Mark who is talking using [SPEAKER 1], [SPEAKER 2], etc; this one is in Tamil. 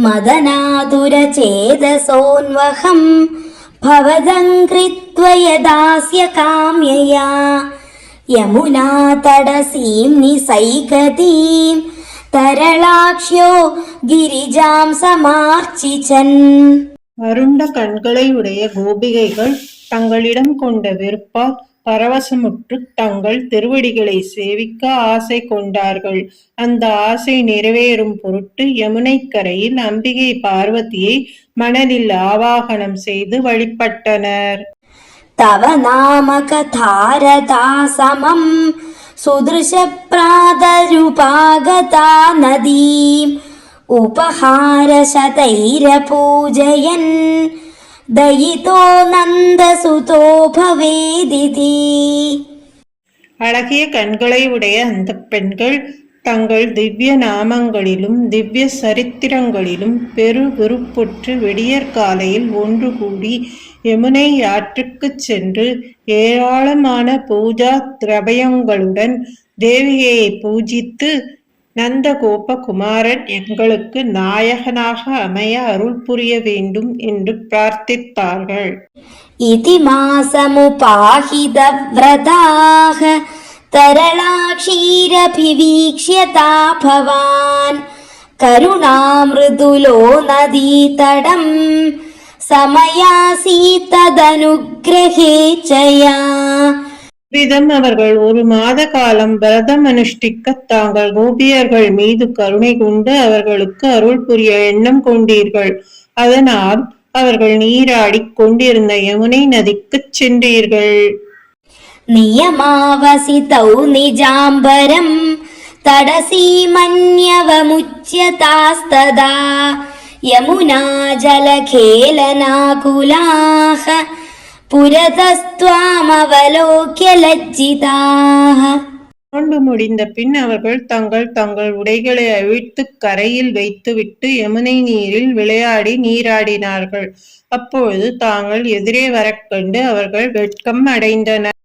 [SPEAKER 1] मदनातुरचेतसोन्वहं भवदङ्कृत्व यदास्य काम्यया यमुनातडसीं निसैकतीं तरलाक्ष्यो गिरिजां समार्चिचन्.
[SPEAKER 2] அருண்ட கண்களை உடைய கோபிகைகள் தங்களிடம் கொண்ட வெறுப்பால் பரவசமுற்று தங்கள் திருவடிகளை சேவிக்க ஆசை கொண்டார்கள். அந்த ஆசை நிறைவேறும் பொருட்டு யமுனை கரையில் அம்பிகை பார்வதியை மனதில் ஆவாகனம் செய்து வழிபட்டனர்.
[SPEAKER 1] तव नाम कथारता समं सुदृश प्रातरुपागता नदीम् उपहारशतैरपूजयन् दयितो नन्दसुतो भवेदिति.
[SPEAKER 2] அழகிய கண்களை உடைய அந்த பெண்கள் தங்கள் திவ்ய நாமங்களிலும் திவ்ய சரித்திரங்களிலும் பெரு விருப்புற்று விடியற்காலையில் ஒன்று கூடி யமுனை ஆற்றுக்குச் சென்று ஏராளமான பூஜா திரவியங்களுடன் தேவியை பூஜித்து நந்தகோபகுமாரன் எங்களுக்கு நாயகனாக அமைய அருள் புரிய வேண்டும் என்று பிரார்த்தித்தார்கள்.
[SPEAKER 1] इति मासमुपाहित व्रताः तरलाक्षीरभिवीक्ष्य तापवान् करुणामृदुलो नदीतटं समयासीतदनुग्रहेच्छया.
[SPEAKER 2] விதம் அவர்கள் ஒரு மாத காலம் விரதம் அனுஷ்டிக்க தாங்கள் கோபியர்கள் மீது கருணை கொண்டு அவர்களுக்கு அருள் புரிய எண்ணம் கொண்டீர்கள். அதனால் அவர்கள் நீராடிக் கொண்டிருந்த யமுனை நதிக்குச் சென்றீர்கள்.
[SPEAKER 1] நியமாவசிதௌ நிஜாம்பரம் தடசீமன்யவமுச்யதாஸ்ததா யமுனா ஜலகேலனாகுலாஹ புரதஸ்த்வாமவலோக்ய லஜ்ஜிதாஹ.
[SPEAKER 2] ஆண்டு முடிந்த பின் அவர்கள் தங்கள் உடைகளை அவிழ்த்து கரையில் வைத்துவிட்டு யமுனை நீரில் விளையாடி நீராடினார்கள். அப்பொழுது தாங்கள் எதிரே வரக்கண்டு அவர்கள் வெட்கம் அடைந்தனர்.